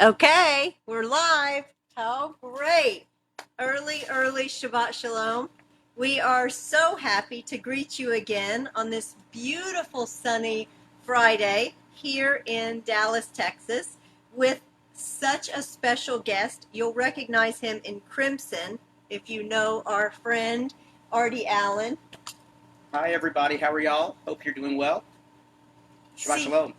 Okay, we're live. How great. Early Shabbat Shalom. We are so happy to greet you again on this beautiful sunny Friday here in Dallas, Texas, with such a special guest. You'll recognize him in crimson if you know our friend Artie Allen. Hi, everybody. How are y'all? Hope you're doing well. Shabbat Shalom.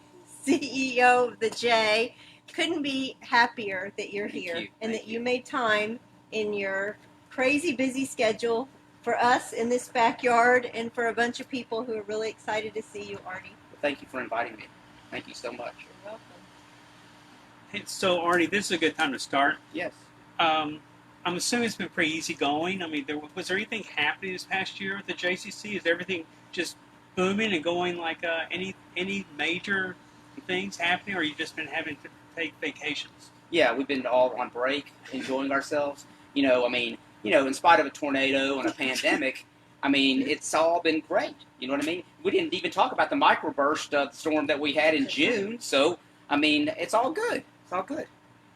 CEO of the J. Couldn't be happier that you're Thank here you. and Thank that you made time in your crazy busy schedule for us in this backyard and for a bunch of people who are really excited to see you, Artie. Well, thank you for inviting me. Thank you so much. You're welcome. Hey, so, Artie, this is a good time to start. Yes. I'm assuming it's been pretty easy going. I mean, was there anything happening this past year at the JCC? Is everything just booming and going like any major things happening, or you just been having to take vacations? Yeah, we've been all on break, enjoying ourselves. In spite of a tornado and a pandemic, it's all been great. You know what I mean? We didn't even talk about the microburst storm that we had in June. So, it's all good. It's all good.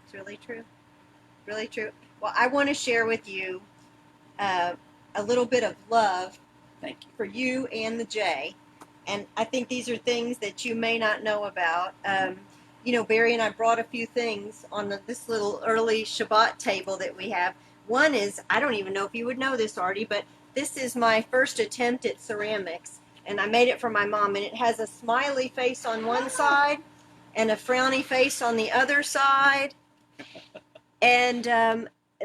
It's really true. Really true. Well, I want to share with you a little bit of love Thank you. for you and the J. And I think these are things that you may not know about. Barry and I brought a few things on this little early Shabbat table that we have. One is, I don't even know if you would know this, Artie, but this is my first attempt at ceramics. And I made it for my mom, and it has a smiley face on one side and a frowny face on the other side. And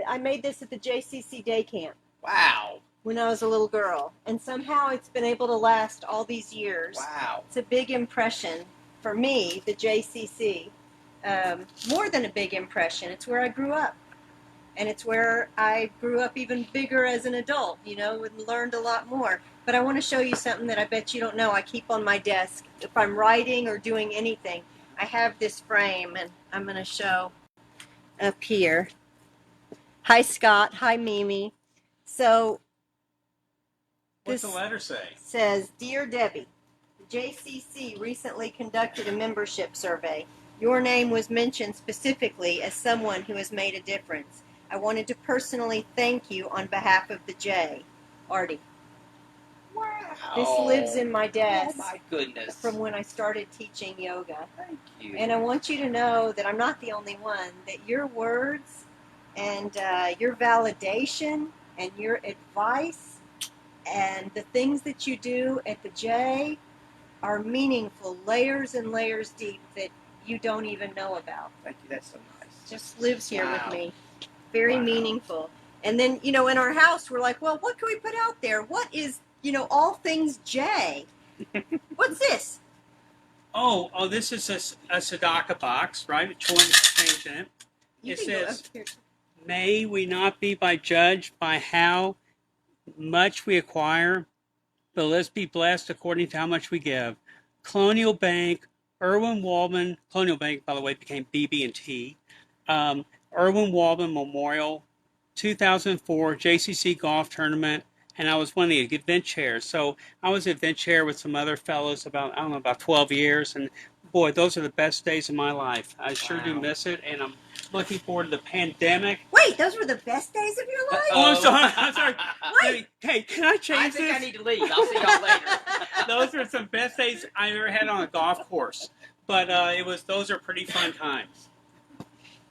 I made this at the JCC day camp. Wow. When I was a little girl. And somehow it's been able to last all these years. Wow. It's a big impression for me, the JCC. More than a big impression. It's where I grew up. And it's where I grew up even bigger as an adult, and learned a lot more. But I want to show you something that I bet you don't know. I keep on my desk. If I'm writing or doing anything, I have this frame, and I'm going to show up here. Hi, Scott. Hi, Mimi. So, What's the letter say? Says, Dear Debbie, the JCC recently conducted a membership survey. Your name was mentioned specifically as someone who has made a difference. I wanted to personally thank you on behalf of the J. Artie. Wow. This lives in my desk. Oh, my goodness. From when I started teaching yoga. Thank you. And I want you to know that I'm not the only one, that your words and your validation and your advice and the things that you do at the J are meaningful, layers and layers deep that you don't even know about. Thank you. That's so nice. Just lives here Wow. with me. Very Wow. meaningful. And then, in our house, we're like, well, what can we put out there? What is, all things J? What's this? Oh, this is a Sadaka box, right? A change in it. You It can go says, up here. May we not be judged by how much we acquire, but let's be blessed according to how much we give. Colonial Bank, Irwin Waldman, Colonial Bank, by the way, became BB&T. Irwin Waldman Memorial, 2004 JCC Golf Tournament, and I was one of the event chairs. So I was event chair with some other fellows about 12 years, and boy, those are the best days of my life. I sure do miss it, and I'm looking forward to the pandemic. Wait, those were the best days of your life? Oh, I'm sorry. Wait. Hey, can I change I think this? I need to leave. I'll see y'all later. Those are some best days I ever had on a golf course. But those are pretty fun times.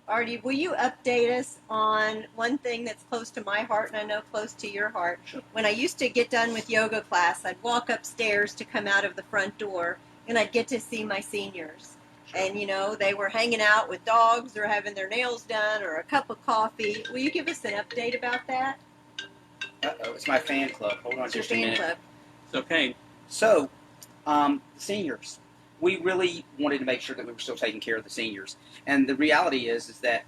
Artie, will you update us on one thing that's close to my heart and I know close to your heart? Sure. When I used to get done with yoga class, I'd walk upstairs to come out of the front door and I'd get to see my seniors. Sure. And, they were hanging out with dogs or having their nails done or a cup of coffee. Will you give us an update about that? Uh-oh, it's my fan club. Hold on It's your just a fan minute. club. It's okay. So, seniors. We really wanted to make sure that we were still taking care of the seniors. And the reality is that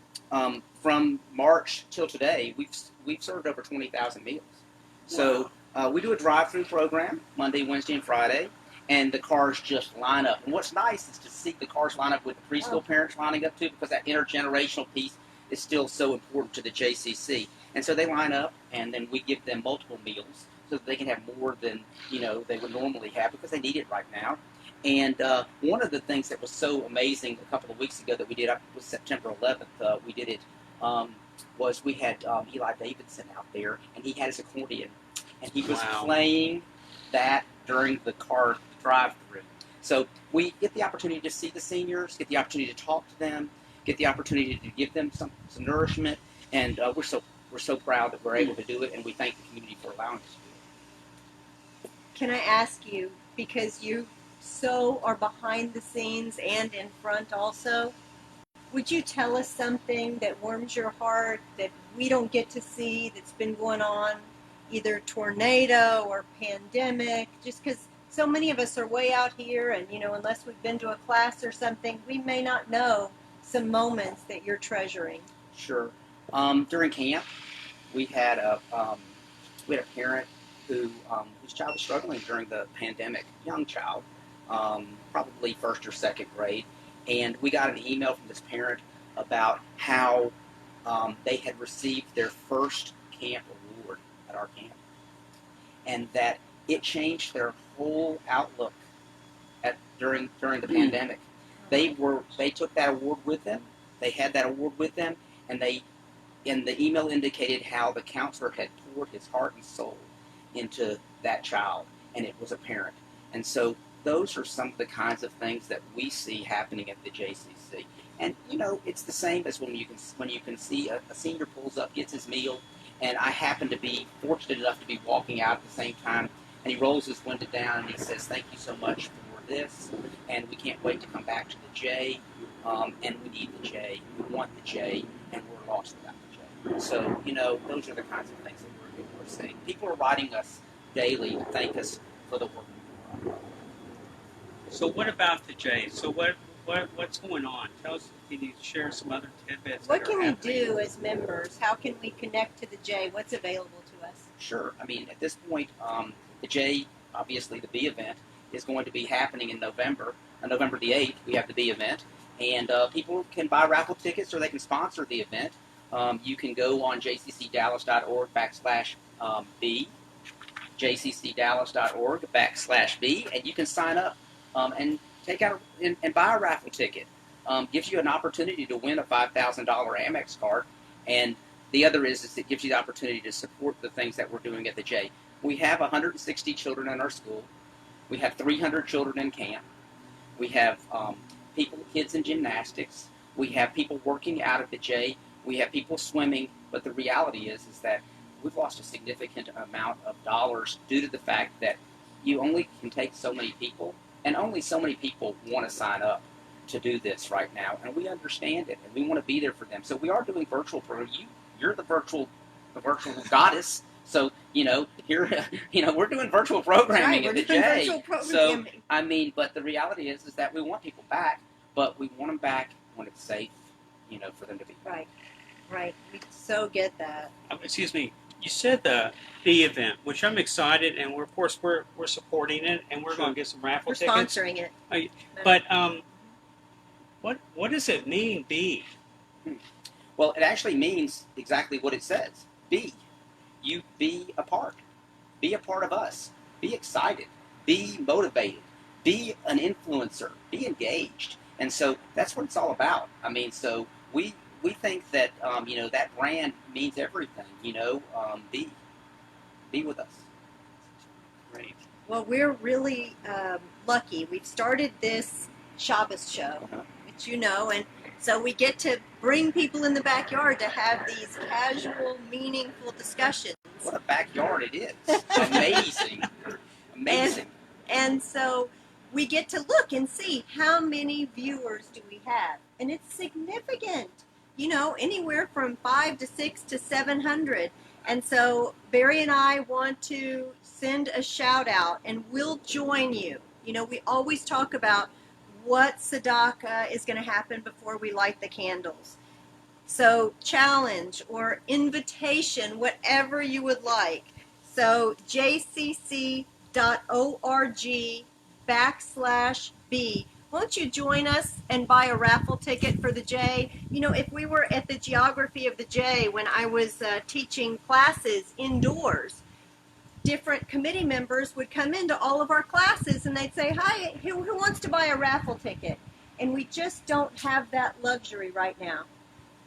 from March till today, we've served over 20,000 meals. So we do a drive-through program Monday, Wednesday, and Friday, and the cars just line up. And what's nice is to see the cars line up with the preschool parents lining up too, because that intergenerational piece is still so important to the JCC. And so they line up, and then we give them multiple meals so that they can have more than they would normally have because they need it right now. And one of the things that was so amazing a couple of weeks ago that we did, was September 11th, we did it, was we had Eli Davidson out there, and he had his accordion, and he was Wow. playing that during the car drive-through. So we get the opportunity to see the seniors, get the opportunity to talk to them, get the opportunity to give them some nourishment, and we're so proud that we're able to do it, and we thank the community for allowing us to do it. Can I ask you, because you so are behind the scenes and in front also, would you tell us something that warms your heart that we don't get to see that's been going on, either tornado or pandemic, just because so many of us are way out here and, unless we've been to a class or something, we may not know some moments that you're treasuring. Sure. During camp, we had a parent whose child was struggling during the pandemic, young child, probably first or second grade, and we got an email from this parent about how they had received their first camp award at our camp, and that it changed their whole outlook during the pandemic. They took that award with them. They had that award with them, and the email indicated how the counselor had poured his heart and soul into that child, and it was apparent. And so those are some of the kinds of things that we see happening at the JCC. And it's the same as when you can see a senior pulls up, gets his meal, and I happen to be fortunate enough to be walking out at the same time, and he rolls his window down and he says, "Thank you so much for this, and we can't wait to come back to the J, and we need the J, we want the J, and we're lost without the J." So, those are the kinds of things that we're seeing. People are writing us daily to thank us for the work we've done. So what about the J? So what's going on? Tell us, can you share some other tidbits? What can we do as members? How can we connect to the J? What's available to us? Sure. I mean, at this point, the J, obviously the B event, is going to be happening in November. November the 8th, we have the B event. And people can buy raffle tickets or they can sponsor the event. You can go on jccdallas.org/B, jccdallas.org/B, and you can sign up and take out and buy a raffle ticket. Gives you an opportunity to win a $5,000 Amex card, and the other is it gives you the opportunity to support the things that we're doing at the J. We have 160 children in our school. We have 300 children in camp. We have kids in gymnastics. We have people working out at the J. We have people swimming. But the reality is that we've lost a significant amount of dollars due to the fact that you only can take so many people, and only so many people want to sign up to do this right now, and we understand it, and we want to be there for them. So we are doing virtual programs. You're the virtual goddess. So here, we're doing virtual programming at the J. So I mean, but the reality is that we want people back, but we want them back when it's safe, for them to be back. Right. We so get that. Excuse me. You said the B event, which I'm excited, and we're supporting it, and we're going to get some raffle We're tickets. sponsoring it. But what does it mean, B? Well, it actually means exactly what it says. Be. You be a part. Be a part of us. Be excited. Be motivated. Be an influencer. Be engaged. And so that's what it's all about. I mean, so we think that that brand means everything. Be with us. Great. Well, we're really lucky. We've started this Shabbos show, which and so we get to bring people in the backyard to have these casual, meaningful discussions. What a backyard it is. Amazing. Amazing. And so we get to look and see how many viewers do we have. And it's significant. Anywhere from 5 to 6 to 700. And so Barry and I want to send a shout out, and we'll join you. We always talk about what tzedakah is going to happen before we light the candles. So challenge or invitation, whatever you would like. So jcc.org/B. Won't you join us and buy a raffle ticket for the J? If we were at the geography of the J when I was teaching classes indoors, different committee members would come into all of our classes and they'd say, hi, who wants to buy a raffle ticket? And we just don't have that luxury right now.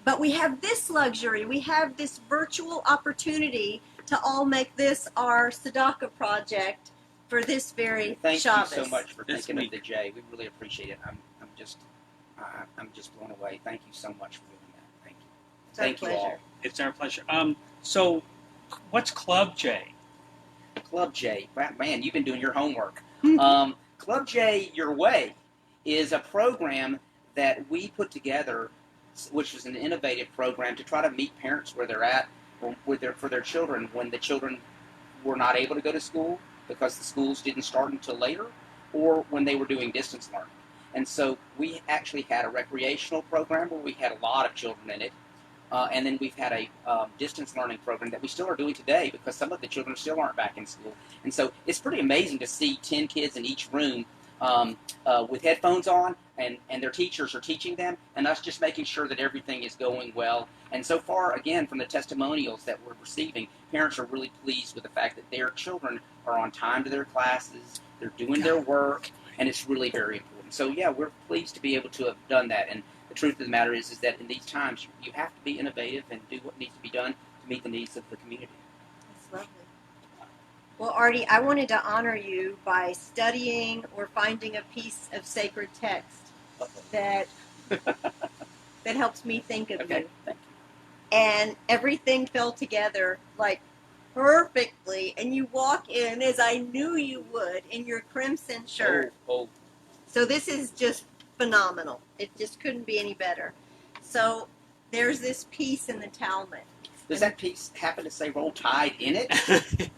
But we have this luxury. We have this virtual opportunity to all make this our tzedakah project for this very Thank Shabbos. you so much for This thinking week. of the J. We really appreciate it. I'm just blown away. Thank you so much for doing that. Thank you. It's our Thank you pleasure. all. It's our pleasure. So, what's Club J? Club J, man, you've been doing your homework. Hmm. Club J Your Way is a program that we put together, which is an innovative program to try to meet parents where they're at for their children when the children were not able to go to school because the schools didn't start until later, or when they were doing distance learning. And so we actually had a recreational program where we had a lot of children in it. And then we've had a distance learning program that we still are doing today because some of the children still aren't back in school. And so it's pretty amazing to see 10 kids in each room with headphones on, and their teachers are teaching them, and us just making sure that everything is going well. And so far, again, from the testimonials that we're receiving, parents are really pleased with the fact that their children are on time to their classes, they're doing their work, and it's really very important. So, yeah, we're pleased to be able to have done that. And the truth of the matter is that in these times, you have to be innovative and do what needs to be done to meet the needs of the community. That's lovely. Well, Artie, I wanted to honor you by studying or finding a piece of sacred text that that helps me think of Okay, you. thank And everything fell together like perfectly. And you walk in as I knew you would in your crimson you. shirt. Oh, So this is just phenomenal. It just couldn't be any better. So there's this piece in the Talmud. does that piece happen to say "Roll Tide" in it?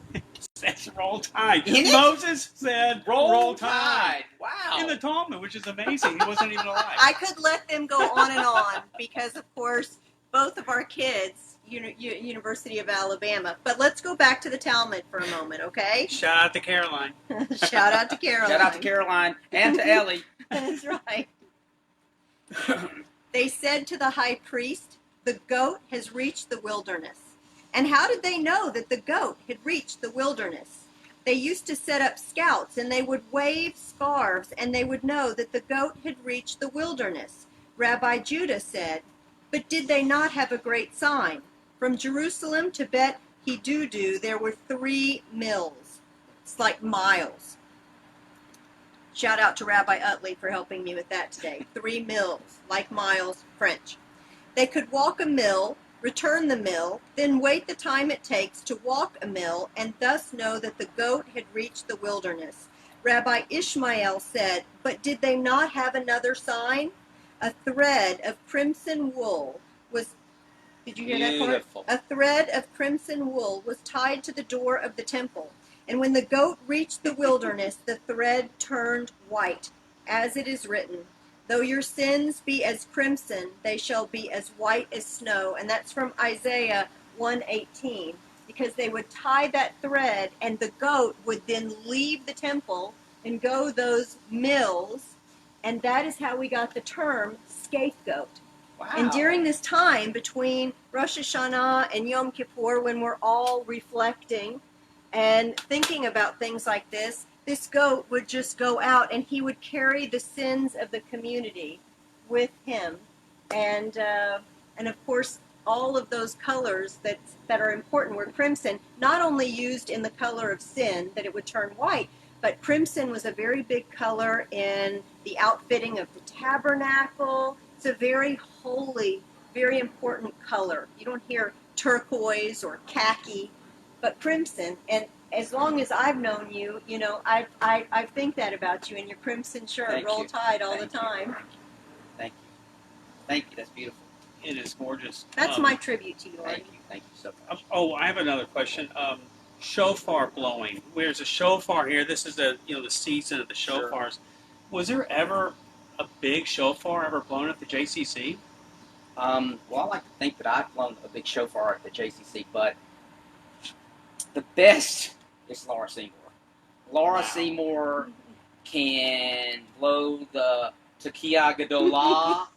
Says Roll Tide. In it? Moses said Roll Tide. Tide. Wow. In the Talmud, which is amazing. He wasn't even alive. I could let them go on and on because, of course, both of our kids, University of Alabama. But let's go back to the Talmud for a moment, okay? Shout out to Caroline. Shout out to Caroline. Shout out to Caroline and to Ellie. That's right. They said to the high priest, "The goat has reached the wilderness." And how did they know that the goat had reached the wilderness? They used to set up scouts, and they would wave scarves, and they would know that the goat had reached the wilderness. Rabbi Judah said, "But did they not have a great sign? From Jerusalem to Bet Hidudu, there were 3 mills." It's like miles. Shout out to Rabbi Utley for helping me with that today. 3 mills, like miles, French. They could walk a mill, return the mill, then wait the time it takes to walk a mill, and thus know that the goat had reached the wilderness. Rabbi Ishmael said, "But did they not have another sign? A thread of crimson wool was..." Did you hear that part? Beautiful. "A thread of crimson wool was tied to the door of the temple. And when the goat reached the wilderness, the thread turned white, as it is written, 'Though your sins be as crimson, they shall be as white as snow.'" And that's from Isaiah 1:18, because they would tie that thread, and the goat would then leave the temple and go those mills, and that is how we got the term scapegoat. Wow. And during this time between Rosh Hashanah and Yom Kippur, when we're all reflecting and thinking about things like this goat would just go out and he would carry the sins of the community with him. And of course, all of those colors that are important were crimson, not only used in the color of sin, that it would turn white, but crimson was a very big color in the outfitting of the tabernacle. It's a very holy, very important color. You don't hear turquoise or khaki, but crimson. And as long as I've known you, I think that about you in your crimson shirt, Thank Roll you. Tide all Thank the you. time. Thank you. Thank you. That's beautiful. It is gorgeous. That's my tribute to you, Artie. Thank you. Thank you so much. Oh, I have another question. Shofar blowing. There's a shofar here. This is the season of the Sure. shofars. Was there ever a big shofar ever blown at the JCC? Well, I like to think that I've blown a big shofar at the JCC, but the best is Laura Seymour. Laura Wow. Seymour can blow the Tekiah Gedolah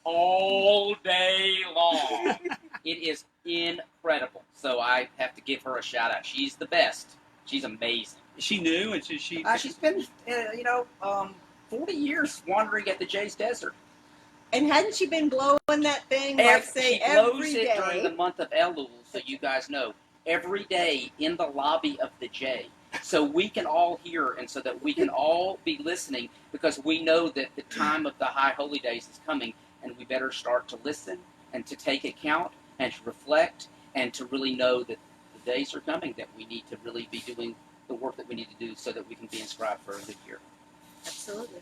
all day long. It is incredible. So I have to give her a shout out. She's the best. She's amazing. She knew, and she She's been, 40 years wandering at the Jay's Desert. And hadn't she been blowing that thing, like, say, She blows every it day? during the month of Elul, so you guys know. Every day in the lobby of the J. So we can all hear, and so that we can all be listening, because we know that the time of the High Holy Days is coming, and we better start to listen and to take account and to reflect and to really know that the days are coming that we need to really be doing the work that we need to do so that we can be inscribed for a good year. Absolutely.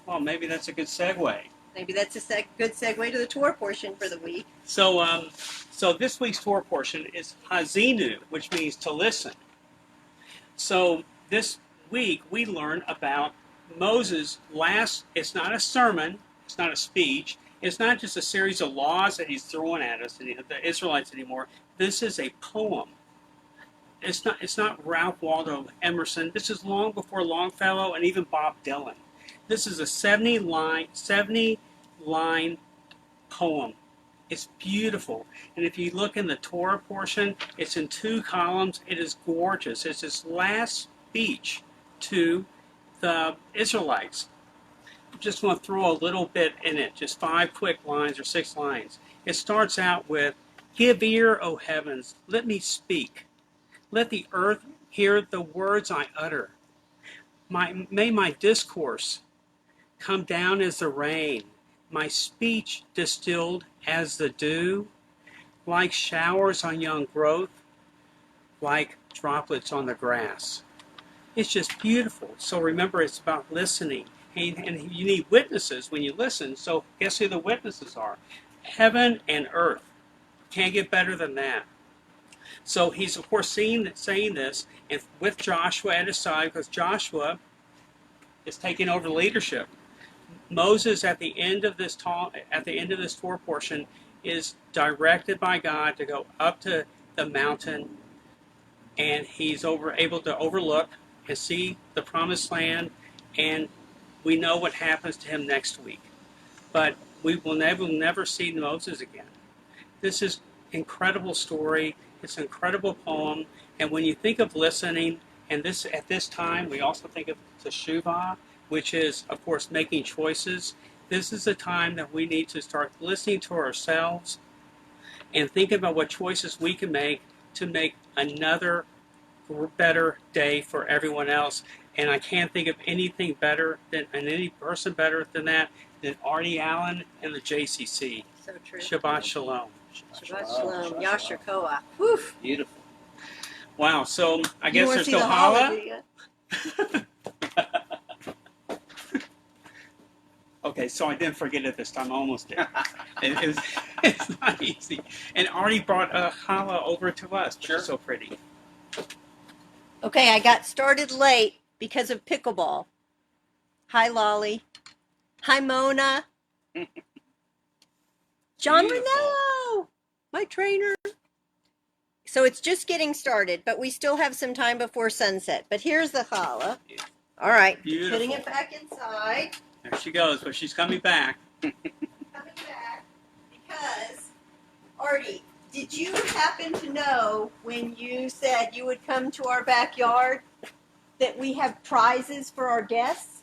well, maybe that's a good segue. Maybe that's a good segue to the Torah portion for the week. So, so this week's Torah portion is Hazinu, which means to listen. So this week we learn about Moses' last. It's not a sermon. It's not a speech. It's not just a series of laws that he's throwing at us, the Israelites anymore. This is a poem. It's not Ralph Waldo Emerson. This is long before Longfellow and even Bob Dylan. This is a 70 line poem. It's beautiful. And if you look in the Torah portion, it's in 2 columns. It is gorgeous. It's his last speech to the Israelites. I just want to throw a little bit in it, just 5 quick lines or 6 lines. It starts out with, "Give ear, O heavens, let me speak. Let the earth hear the words I utter. May my discourse come down as the rain, my speech distilled as the dew, like showers on young growth, like droplets on the grass." It's just beautiful. So remember, it's about listening. And you need witnesses when you listen. So guess who the witnesses are? Heaven and earth. Can't get better than that. So he's, of course, saying this and with Joshua at his side, because Joshua is taking over leadership. Moses, at the end of this Torah portion, is directed by God to go up to the mountain, and he's able to overlook and see the promised land, and we know what happens to him next week. But we will never see Moses again. This is an incredible story. It's an incredible poem. And when you think of listening, and this at this time, we also think of teshuvah, which is, of course, making choices. This is a time that we need to start listening to ourselves and thinking about what choices we can make to make another better day for everyone else. And I can't think of anything better than, and any person better than that, than Artie Allen and the JCC. So true. Shabbat Shalom. Shabbat Shalom. Yasher Koach. Whew. Beautiful. Wow, so I You guess wanna there's see no the holla. do you? Okay, so I didn't forget it this time. I almost did. It's not easy. And Artie brought a challah over to us. Which is so pretty. Okay, I got started late because of pickleball. Hi, Lolly. Hi, Mona. John Beautiful. Renaud, my trainer. So it's just getting started, but we still have some time before sunset. But here's the challah. All right, Beautiful. putting it back inside. There she goes, but she's coming back. Coming back because, Artie, did you happen to know when you said you would come to our backyard that we have prizes for our guests?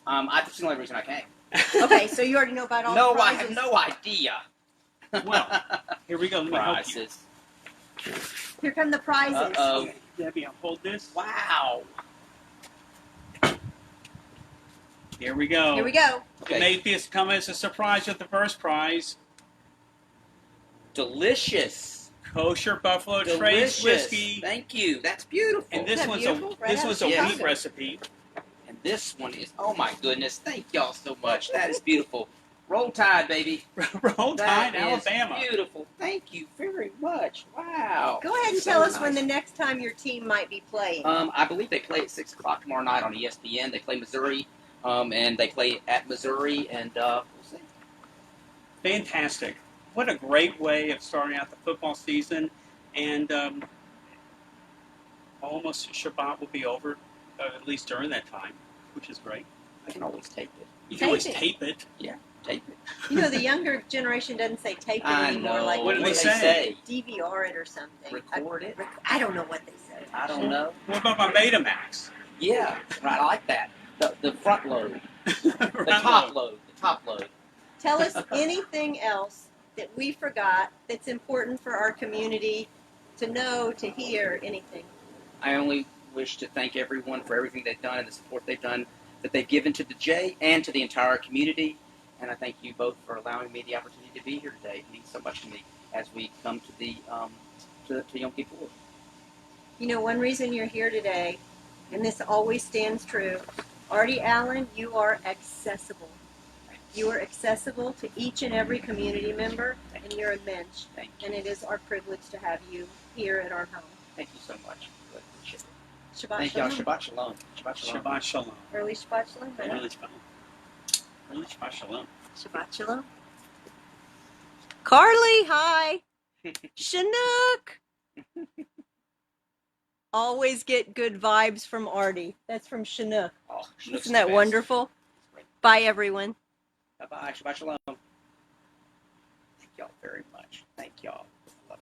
That's the only reason I came. Okay, so you already know about all No, the I prizes. have no idea. Well, here we go. Let me help you. Prizes. Here come the prizes. Uh-oh. Okay, Debbie, I'll hold this. Wow. Here we go. Here we go. It may be come as a surprise with the first prize. Delicious. Kosher Buffalo Trace Delicious. whiskey. Thank you. That's beautiful. And this Isn't that one's beautiful? Right this out one's of a the wheat oven. recipe. And this one is, oh my goodness, thank y'all so much. That is beautiful. Roll Tide, baby. Roll That Tide, is Alabama. beautiful. Thank you very much. Wow. Go ahead and So tell us nice. when the next time your team might be playing. I believe they play at 6 o'clock tomorrow night on ESPN. They play Missouri, and they play at Missouri, and we'll see. Fantastic. What a great way of starting out the football season. And almost Shabbat will be over, at least during that time, which is great. I can always tape it. You can always Tape it. tape it. Yeah, tape it. You know, the younger generation doesn't say tape it I anymore. know. Like What do they we say? DVR it or something. Record it. I don't know what they say. I don't know. What about my Betamax? Yeah, right. I like that. The front load, the Front top load. load, the top load. Tell us anything else that we forgot that's important for our community to know, to hear, anything. I only wish to thank everyone for everything they've done and the support they've done, that they've given to the J and to the entire community. And I thank you both for allowing me the opportunity to be here today. It means so much to me as we come to the to Yom Kippur. You know, one reason you're here today, and this always stands true, Artie Allen, you are accessible. You are accessible to each and every community member, and you're a mensch. Thank you. And it is our privilege to have you here at our home. Thank you so much. Really appreciate it. Shabbat Thank y'all. shalom. Shabbat shalom. Shabbat shalom. Shabbat shalom. Early Shabbat shalom. Right? Really shalom. Really Shabbat shalom. Shabbat shalom. Carly, hi. Chinook. Always get good vibes from Artie. That's from Chinook. Oh, Chinook's Isn't that the best. wonderful? Great. Bye, everyone. Bye bye. Shabbat shalom. Thank y'all very much.